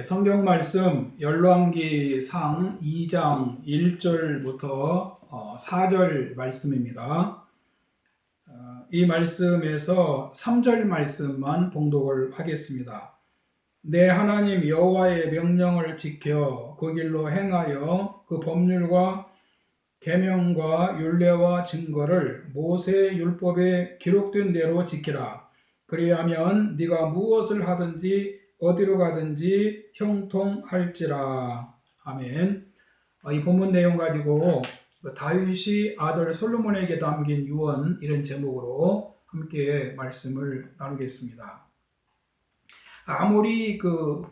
성경 말씀 열왕기상 2장 1절부터 4절 말씀입니다. 이 말씀에서 3절 말씀만 봉독을 하겠습니다. 내 하나님 여호와의 명령을 지켜 그 길로 행하여 그 법률과 계명과 율례와 증거를 모세의 율법에 기록된 대로 지키라. 그리하면 네가 무엇을 하든지 어디로 가든지 형통할지라. 아멘. 이 본문 내용 가지고 다윗이 아들 솔로몬에게 담긴 유언, 이런 제목으로 함께 말씀을 나누겠습니다. 아무리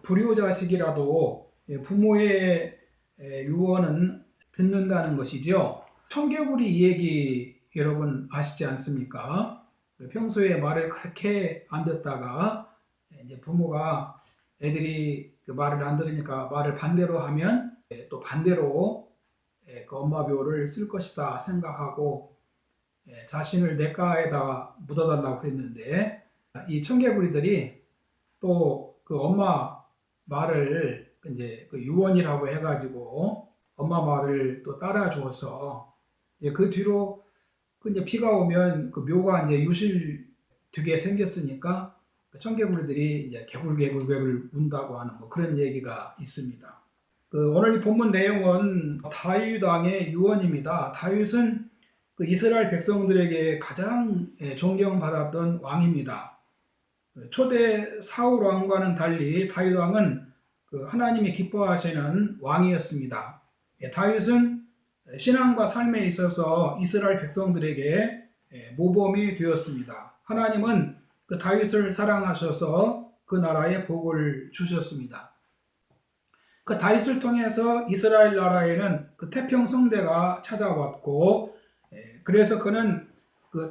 불효자식이라도 부모의 유언은 듣는다는 것이죠. 청개구리 이 얘기 여러분 아시지 않습니까? 평소에 말을 그렇게 안 듣다가 이제 부모가 애들이 그 말을 안 들으니까 말을 반대로 하면 또 반대로 그 엄마묘를 쓸 것이다 생각하고 자신을 냇가에다 묻어달라고 그랬는데, 이 청개구리들이 또 그 엄마 말을 이제 그 유언이라고 해가지고 엄마 말을 또 따라 주어서 그 뒤로 이제 비가 오면 그 묘가 이제 유실 되게 생겼으니까 청개구리들이 이제 개굴개굴개굴 운다고 하는 그런 얘기가 있습니다. 오늘 이 본문 내용은 다윗 왕의 유언입니다. 다윗은 이스라엘 백성들에게 가장 존경받았던 왕입니다. 초대 사울 왕과는 달리 다윗 왕은 하나님이 기뻐하시는 왕이었습니다. 다윗은 신앙과 삶에 있어서 이스라엘 백성들에게 모범이 되었습니다. 하나님은 다윗을 사랑하셔서 그 나라에 복을 주셨습니다. 다윗을 통해서 이스라엘 나라에는 태평성대가 찾아왔고, 그래서 그는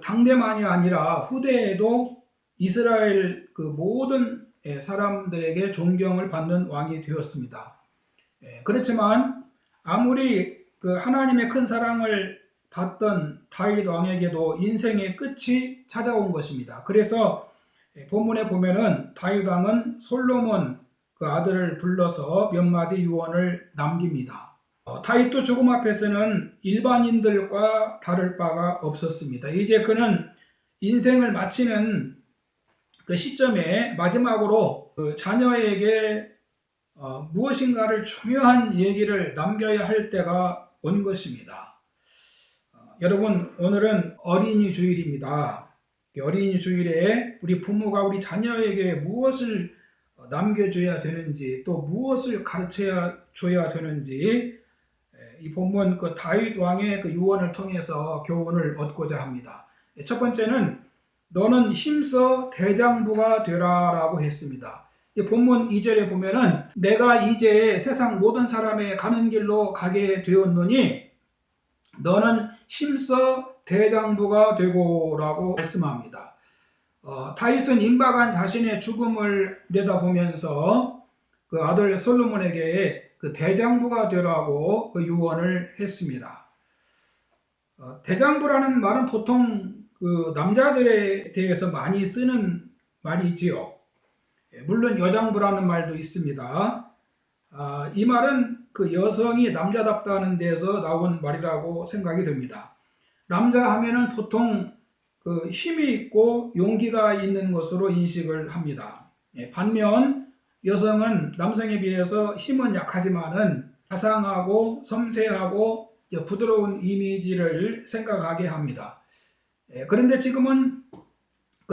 당대만이 아니라 후대에도 이스라엘 모든 사람들에게 존경을 받는 왕이 되었습니다. 그렇지만 아무리 하나님의 큰 사랑을 받던 다윗 왕에게도 인생의 끝이 찾아온 것입니다. 그래서 본문에 보면은 다윗 왕은 솔로몬 그 아들을 불러서 몇 마디 유언을 남깁니다. 다윗도 죽음 앞에서는 일반인들과 다를 바가 없었습니다. 이제 그는 인생을 마치는 그 시점에 마지막으로 자녀에게 무엇인가를 중요한 얘기를 남겨야 할 때가 온 것입니다. 여러분, 오늘은 어린이 주일입니다. 어린이 주일에 우리 부모가 우리 자녀에게 무엇을 남겨줘야 되는지, 또 무엇을 가르쳐 줘야 되는지 이 본문 다윗 왕의 유언을 통해서 교훈을 얻고자 합니다. 첫 번째는 너는 힘써 대장부가 되라 라고 했습니다. 이 본문 2절에 보면은 내가 이제 세상 모든 사람의 가는 길로 가게 되었노니 너는 힘써 대장부가 되고 라고 말씀합니다. 다윗은 임박한 자신의 죽음을 내다보면서 그 아들 솔로몬에게 대장부가 되라고 유언을 했습니다. 대장부라는 말은 보통 남자들에 대해서 많이 쓰는 말이지요. 물론 여장부라는 말도 있습니다. 이 말은 여성이 남자답다는 데서 나온 말이라고 생각이 됩니다. 남자 하면은 보통 힘이 있고 용기가 있는 것으로 인식을 합니다. 반면 여성은 남성에 비해서 힘은 약하지만은 자상하고 섬세하고 부드러운 이미지를 생각하게 합니다. 그런데 지금은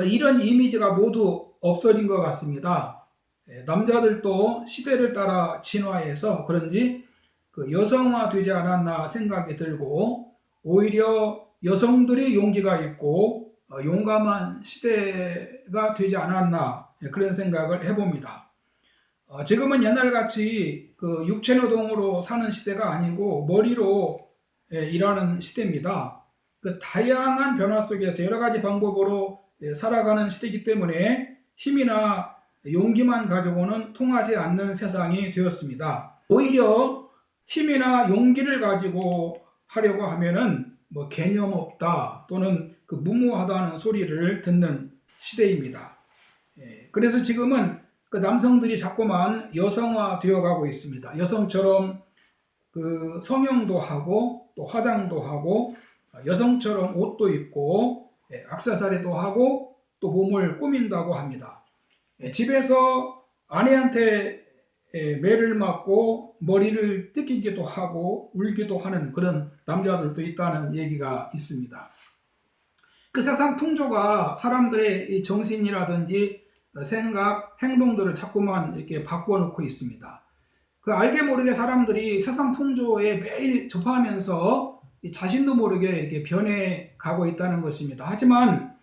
이런 이미지가 모두 없어진 것 같습니다. 남자들도 시대를 따라 진화해서 그런지 여성화되지 않았나 생각이 들고, 오히려 여성들이 용기가 있고 용감한 시대가 되지 않았나, 그런 생각을 해봅니다. 지금은 옛날같이 육체노동으로 사는 시대가 아니고 머리로 일하는 시대입니다. 다양한 변화 속에서 여러 가지 방법으로 살아가는 시대이기 때문에 힘이나 용기만 가지고는 통하지 않는 세상이 되었습니다. 오히려 힘이나 용기를 가지고 하려고 하면은 개념 없다 또는 무모하다는 소리를 듣는 시대입니다. 그래서 지금은 그 남성들이 자꾸만 여성화 되어 가고 있습니다. 여성처럼 그 성형도 하고 또 화장도 하고 여성처럼 옷도 입고 액세서리도 하고 또 몸을 꾸민다고 합니다. 집에서 아내한테 매를 맞고 머리를 뜯기기도 하고 울기도 하는 그런 남자들도 있다는 얘기가 있습니다. 그 세상 풍조가 사람들의 이 정신이라든지 생각, 행동들을 자꾸만 이렇게 바꿔놓고 있습니다. 그 알게 모르게 사람들이 세상 풍조에 매일 접하면서 자신도 모르게 이렇게 변해 가고 있다는 것입니다. 하지만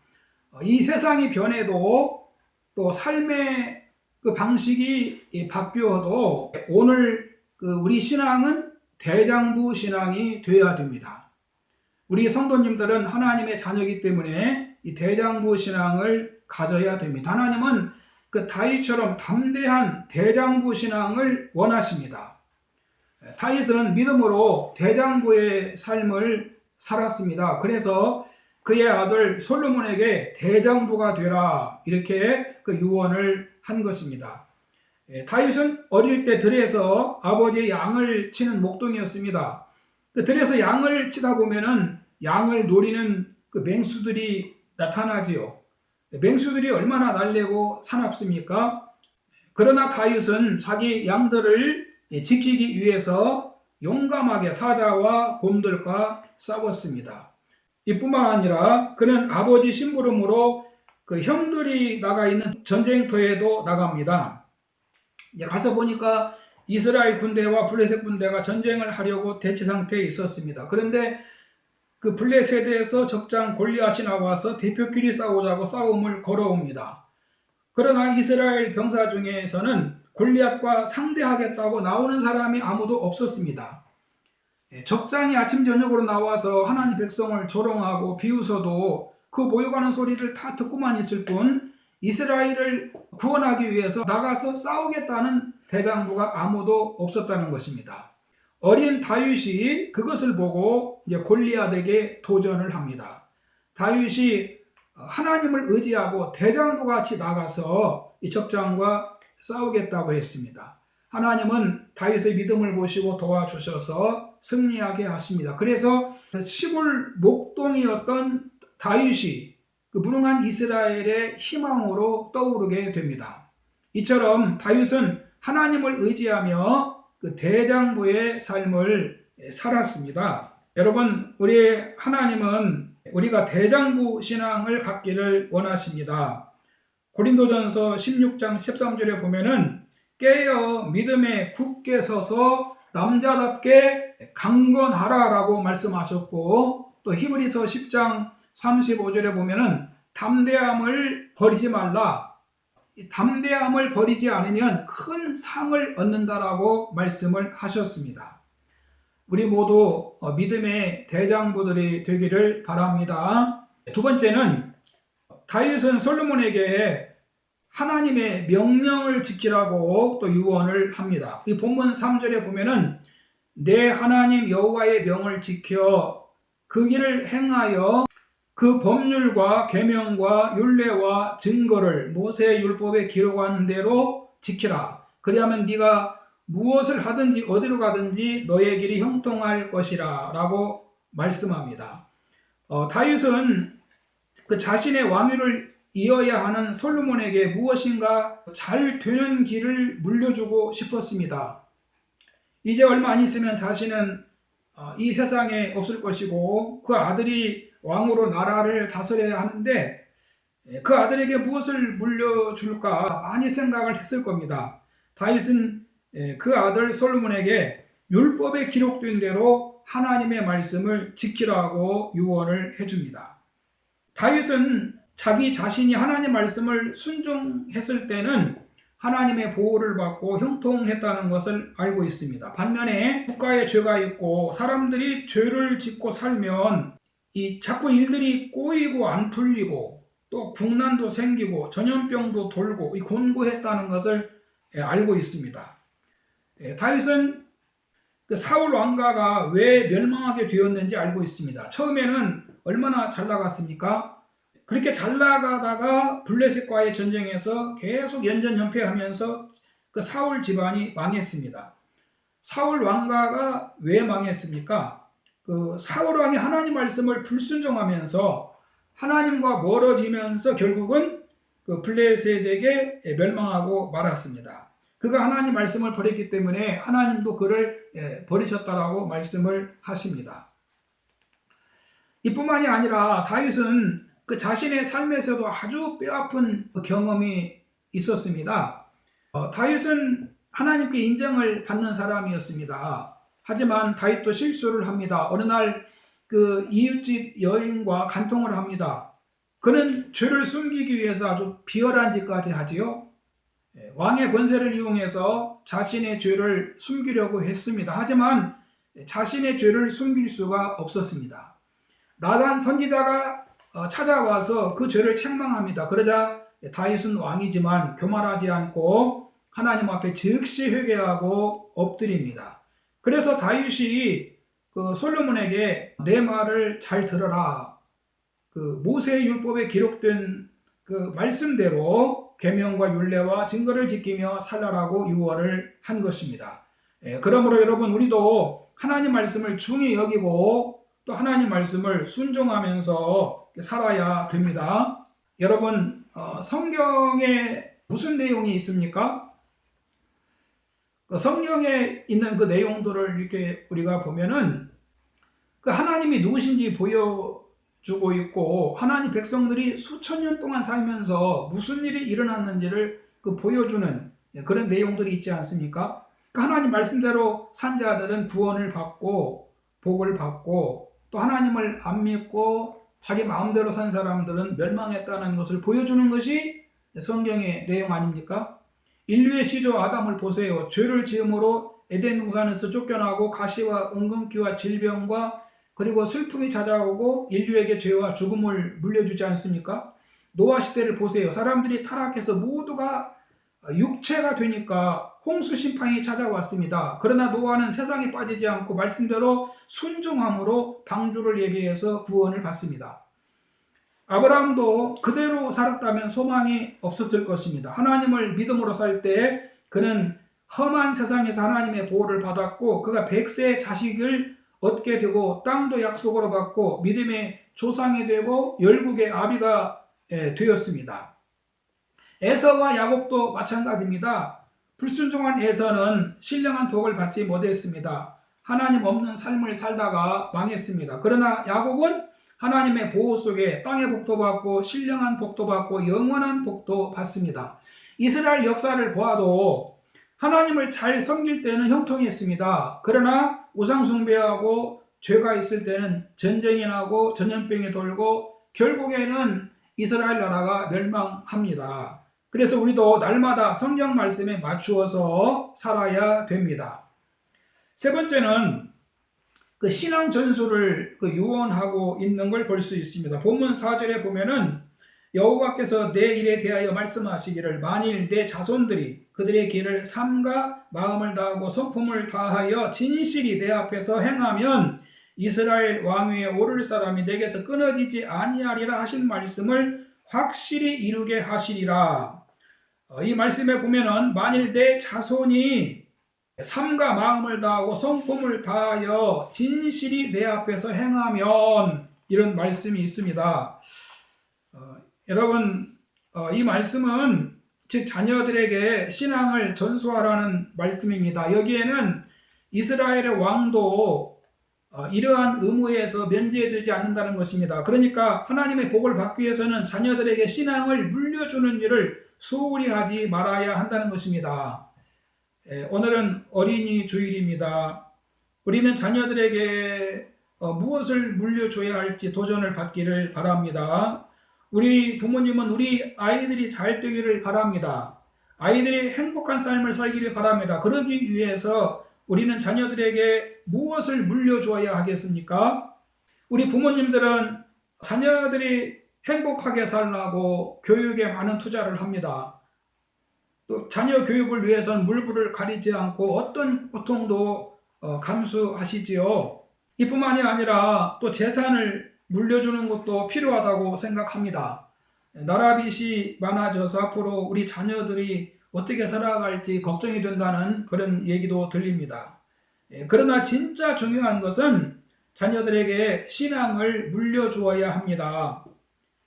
이 세상이 변해도 또 삶의 그 방식이 바뀌어도 오늘 그 우리 신앙은 대장부 신앙이 되어야 됩니다. 우리 성도님들은 하나님의 자녀이기 때문에 이 대장부 신앙을 가져야 됩니다. 하나님은 그 다윗처럼 담대한 대장부 신앙을 원하십니다. 다윗은 믿음으로 대장부의 삶을 살았습니다. 그래서 그의 아들 솔로몬에게 대장부가 되라 이렇게 그 유언을 한 것입니다. 다윗은 어릴 때 들에서 아버지의 양을 치는 목동이었습니다. 그 들에서 양을 치다 보면은 양을 노리는 그 맹수들이 나타나지요. 맹수들이 얼마나 날래고 사납습니까? 그러나 다윗은 자기 양들을 지키기 위해서 용감하게 사자와 곰들과 싸웠습니다. 이뿐만 아니라 그는 아버지 심부름으로 그 형들이 나가 있는 전쟁터에도 나갑니다. 가서 보니까 이스라엘 군대와 블레셋 군대가 전쟁을 하려고 대치 상태에 있었습니다. 그런데 그 블레셋에서 적장 골리앗이 나와서 대표끼리 싸우자고 싸움을 걸어옵니다. 그러나 이스라엘 병사 중에서는 골리앗과 상대하겠다고 나오는 사람이 아무도 없었습니다. 적장이 아침 저녁으로 나와서 하나님 백성을 조롱하고 비웃어도 그 모여가는 소리를 다 듣고만 있을 뿐 이스라엘을 구원하기 위해서 나가서 싸우겠다는 대장부가 아무도 없었다는 것입니다. 어린 다윗이 그것을 보고 이제 골리앗에게 도전을 합니다. 다윗이 하나님을 의지하고 대장부같이 나가서 이 적장과 싸우겠다고 했습니다. 하나님은 다윗의 믿음을 보시고 도와주셔서 승리하게 하십니다. 그래서 시골 목동이었던 다윗이 그 무능한 이스라엘의 희망으로 떠오르게 됩니다. 이처럼 다윗은 하나님을 의지하며 그 대장부의 삶을 살았습니다. 여러분, 우리 하나님은 우리가 대장부 신앙을 갖기를 원하십니다. 고린도전서 16장 13절에 보면은 깨어 믿음에 굳게 서서 남자답게 강건하라라고 말씀하셨고, 또 히브리서 10장 35절에 보면은 담대함을 버리지 말라. 담대함을 버리지 않으면 큰 상을 얻는다라고 말씀을 하셨습니다. 우리 모두 믿음의 대장부들이 되기를 바랍니다. 두 번째는 다윗은 솔로몬에게 하나님의 명령을 지키라고 또 유언을 합니다. 이 본문 3절에 보면은 내 하나님 여호와의 명을 지켜 그 길을 행하여 그 법률과 계명과 율례와 증거를 모세의 율법에 기록한 대로 지키라. 그리하면 네가 무엇을 하든지 어디로 가든지 너의 길이 형통할 것이라 라고 말씀합니다. 다윗은 그 자신의 왕위를 이어야 하는 솔로몬에게 무엇인가 잘 되는 길을 물려주고 싶었습니다. 이제 얼마 안 있으면 자신은 이 세상에 없을 것이고 그 아들이 왕으로 나라를 다스려야 하는데 그 아들에게 무엇을 물려줄까 많이 생각을 했을 겁니다. 다윗은 그 아들 솔로몬에게 율법에 기록된 대로 하나님의 말씀을 지키라고 유언을 해줍니다. 다윗은 자기 자신이 하나님 말씀을 순종했을 때는 하나님의 보호를 받고 형통했다는 것을 알고 있습니다. 반면에 국가에 죄가 있고 사람들이 죄를 짓고 살면 자꾸 일들이 꼬이고 안 풀리고 또 국난도 생기고 전염병도 돌고 곤고했다는 것을 알고 있습니다. 다윗은 그 사울 왕가가 왜 멸망하게 되었는지 알고 있습니다. 처음에는 얼마나 잘 나갔습니까? 그렇게 잘 나가다가 블레셋과의 전쟁에서 계속 연전연패하면서 그 사울 집안이 망했습니다. 사울 왕가가 왜 망했습니까? 그 사울 왕이 하나님 말씀을 불순종하면서 하나님과 멀어지면서 결국은 그 블레셋에게 멸망하고 말았습니다. 그가 하나님 말씀을 버렸기 때문에 하나님도 그를 버리셨다라고 말씀을 하십니다. 이뿐만이 아니라 다윗은 그 자신의 삶에서도 아주 뼈아픈 경험이 있었습니다. 다윗은 하나님께 인정을 받는 사람이었습니다. 하지만 다윗도 실수를 합니다. 어느 날 그 이웃집 여인과 간통을 합니다. 그는 죄를 숨기기 위해서 아주 비열한 짓까지 하지요. 왕의 권세를 이용해서 자신의 죄를 숨기려고 했습니다. 하지만 자신의 죄를 숨길 수가 없었습니다. 나단 선지자가 찾아와서 그 죄를 책망합니다. 그러자 다윗은 왕이지만 교만하지 않고 하나님 앞에 즉시 회개하고 엎드립니다. 그래서 다윗이 그 솔로몬에게 내 말을 잘 들어라. 그 모세의 율법에 기록된 그 말씀대로 계명과 율례와 증거를 지키며 살라라고 유언을 한 것입니다. 그러므로 여러분 우리도 하나님 말씀을 중히 여기고 또 하나님 말씀을 순종하면서 살아야 됩니다. 여러분 성경에 무슨 내용이 있습니까? 그 성경에 있는 그 내용들을 이렇게 우리가 보면은 그 하나님이 누구신지 보여주고 있고 하나님 백성들이 수천 년 동안 살면서 무슨 일이 일어났는지를 그 보여주는 그런 내용들이 있지 않습니까? 그 하나님 말씀대로 산 자들은 구원을 받고 복을 받고 또 하나님을 안 믿고 자기 마음대로 산 사람들은 멸망했다는 것을 보여주는 것이 성경의 내용 아닙니까? 인류의 시조 아담을 보세요. 죄를 지음으로 에덴 동산에서 쫓겨나고 가시와 은근기와 질병과 그리고 슬픔이 찾아오고 인류에게 죄와 죽음을 물려주지 않습니까? 노아 시대를 보세요. 사람들이 타락해서 모두가 육체가 되니까 홍수 심판이 찾아왔습니다. 그러나 노아는 세상에 빠지지 않고 말씀대로 순종함으로 방주를 예비해서 구원을 받습니다. 아브라함도 그대로 살았다면 소망이 없었을 것입니다. 하나님을 믿음으로 살 때 그는 험한 세상에서 하나님의 보호를 받았고 그가 100세의 자식을 얻게 되고 땅도 약속으로 받고 믿음의 조상이 되고 열국의 아비가 되었습니다. 에서와 야곱도 마찬가지입니다. 불순종한 에서는 신령한 복을 받지 못했습니다. 하나님 없는 삶을 살다가 망했습니다. 그러나 야곱은 하나님의 보호 속에 땅의 복도 받고 신령한 복도 받고 영원한 복도 받습니다. 이스라엘 역사를 보아도 하나님을 잘 섬길 때는 형통했습니다. 그러나 우상 숭배하고 죄가 있을 때는 전쟁이 나고 전염병이 돌고 결국에는 이스라엘 나라가 멸망합니다. 그래서 우리도 날마다 성경 말씀에 맞추어서 살아야 됩니다. 세 번째는 그 신앙 전술을 유언하고 있는 걸 볼 수 있습니다. 본문 4절에 보면은 여호와께서 내 일에 대하여 말씀하시기를 만일 내 자손들이 그들의 길을 삼가 마음을 다하고 성품을 다하여 진실이 내 앞에서 행하면 이스라엘 왕위에 오를 사람이 내게서 끊어지지 아니하리라 하신 말씀을 확실히 이루게 하시리라. 이 말씀에 보면은 만일 내 자손이 삶과 마음을 다하고 성품을 다하여 진실이 내 앞에서 행하면 이런 말씀이 있습니다. 여러분 이 말씀은 즉 자녀들에게 신앙을 전수하라는 말씀입니다. 여기에는 이스라엘의 왕도 이러한 의무에서 면제되지 않는다는 것입니다. 그러니까 하나님의 복을 받기 위해서는 자녀들에게 신앙을 물려주는 일을 소홀히 하지 말아야 한다는 것입니다. 오늘은 어린이 주일입니다. 우리는 자녀들에게 무엇을 물려줘야 할지 도전을 받기를 바랍니다. 우리 부모님은 우리 아이들이 잘 되기를 바랍니다. 아이들이 행복한 삶을 살기를 바랍니다. 그러기 위해서 우리는 자녀들에게 무엇을 물려줘야 하겠습니까? 우리 부모님들은 자녀들이 행복하게 살라고 교육에 많은 투자를 합니다. 또 자녀 교육을 위해서는 물불을 가리지 않고 어떤 고통도 감수하시지요. 이뿐만이 아니라 또 재산을 물려주는 것도 필요하다고 생각합니다. 나라빚이 많아져서 앞으로 우리 자녀들이 어떻게 살아갈지 걱정이 된다는 그런 얘기도 들립니다. 그러나 진짜 중요한 것은 자녀들에게 신앙을 물려주어야 합니다.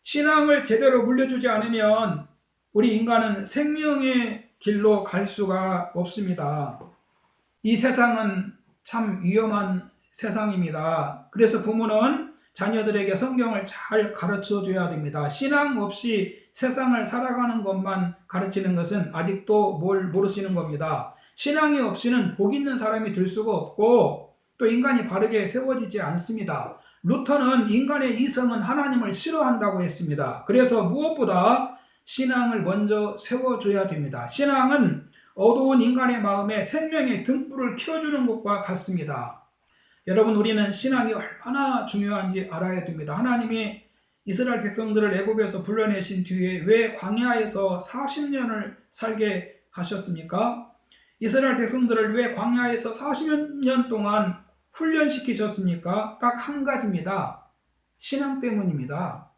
신앙을 제대로 물려주지 않으면 우리 인간은 생명의 길로 갈 수가 없습니다. 이 세상은 참 위험한 세상입니다. 그래서 부모는 자녀들에게 성경을 잘 가르쳐 줘야 됩니다. 신앙 없이 세상을 살아가는 것만 가르치는 것은 아직도 뭘 모르시는 겁니다. 신앙이 없이는 복 있는 사람이 될 수가 없고 또 인간이 바르게 세워지지 않습니다. 루터는 인간의 이성은 하나님을 싫어한다고 했습니다. 그래서 무엇보다 신앙을 먼저 세워줘야 됩니다. 신앙은 어두운 인간의 마음에 생명의 등불을 켜주는 것과 같습니다. 여러분, 우리는 신앙이 얼마나 중요한지 알아야 됩니다. 하나님이 이스라엘 백성들을 애굽에서 불러내신 뒤에 왜 광야에서 40년을 살게 하셨습니까? 이스라엘 백성들을 왜 광야에서 40년 동안 훈련시키셨습니까? 딱 한 가지입니다. 신앙 때문입니다.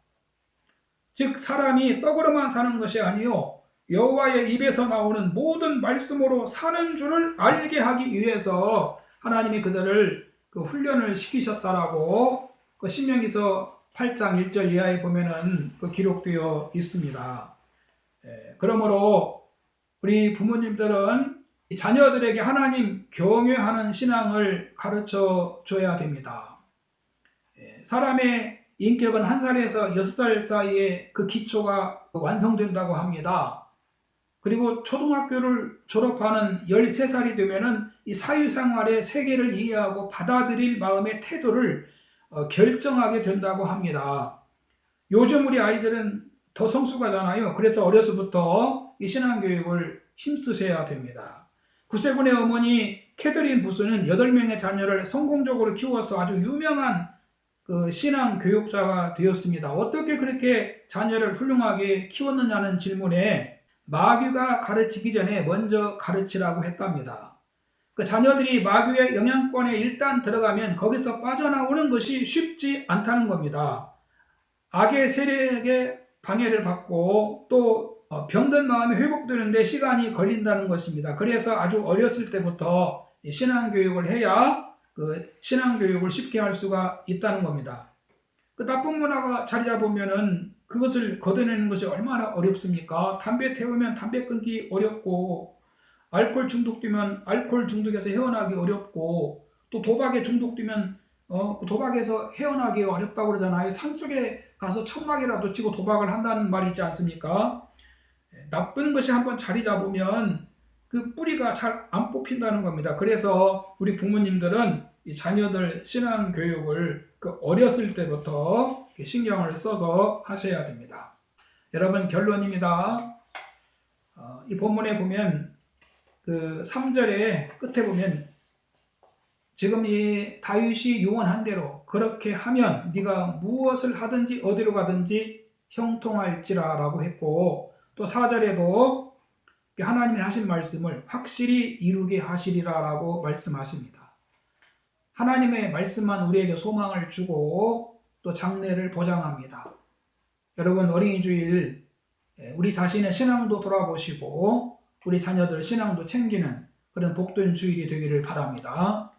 즉 사람이 떡으로만 사는 것이 아니요 여호와의 입에서 나오는 모든 말씀으로 사는 줄을 알게 하기 위해서 하나님이 그들을 훈련을 시키셨다라고 신명기서 8장 1절 이하에 보면은 기록되어 있습니다. 그러므로 우리 부모님들은 자녀들에게 하나님 경외하는 신앙을 가르쳐 줘야 됩니다. 사람의 인격은 1살에서 6살 사이에 그 기초가 완성된다고 합니다. 그리고 초등학교를 졸업하는 13살이 되면은 이 사회생활의 세계를 이해하고 받아들일 마음의 태도를 결정하게 된다고 합니다. 요즘 우리 아이들은 더 성숙하잖아요. 그래서 어려서부터 이 신앙교육을 힘쓰셔야 됩니다. 구세군의 어머니 캐더린 부스는 8명의 자녀를 성공적으로 키워서 아주 유명한 신앙 교육자가 되었습니다. 어떻게 그렇게 자녀를 훌륭하게 키웠느냐는 질문에 마귀가 가르치기 전에 먼저 가르치라고 했답니다. 자녀들이 마귀의 영향권에 일단 들어가면 거기서 빠져나오는 것이 쉽지 않다는 겁니다. 악의 세력에 방해를 받고 또 병든 마음이 회복되는데 시간이 걸린다는 것입니다. 그래서 아주 어렸을 때부터 신앙교육을 해야 신앙교육을 쉽게 할 수가 있다는 겁니다. 나쁜 문화가 자리 잡으면은 그것을 걷어내는 것이 얼마나 어렵습니까? 담배 태우면 담배 끊기 어렵고, 알코올 중독되면 알코올 중독에서 헤어나기 어렵고, 또 도박에 중독되면 도박에서 헤어나기 어렵다고 그러잖아요. 산속에 가서 천막이라도 치고 도박을 한다는 말이 있지 않습니까? 나쁜 것이 한번 자리 잡으면 그 뿌리가 잘 안 뽑힌다는 겁니다. 그래서 우리 부모님들은 이 자녀들 신앙 교육을 어렸을 때부터 신경을 써서 하셔야 됩니다. 여러분, 결론입니다. 이 본문에 보면 3절의 끝에 보면 지금 이 다윗이 유언한 대로 그렇게 하면 네가 무엇을 하든지 어디로 가든지 형통할지라 라고 했고, 또 4절에도 하나님이 하신 말씀을 확실히 이루게 하시리라 라고 말씀하십니다. 하나님의 말씀만 우리에게 소망을 주고 또 장래를 보장합니다. 여러분, 어린이 주일 우리 자신의 신앙도 돌아보시고 우리 자녀들 신앙도 챙기는 그런 복된 주일이 되기를 바랍니다.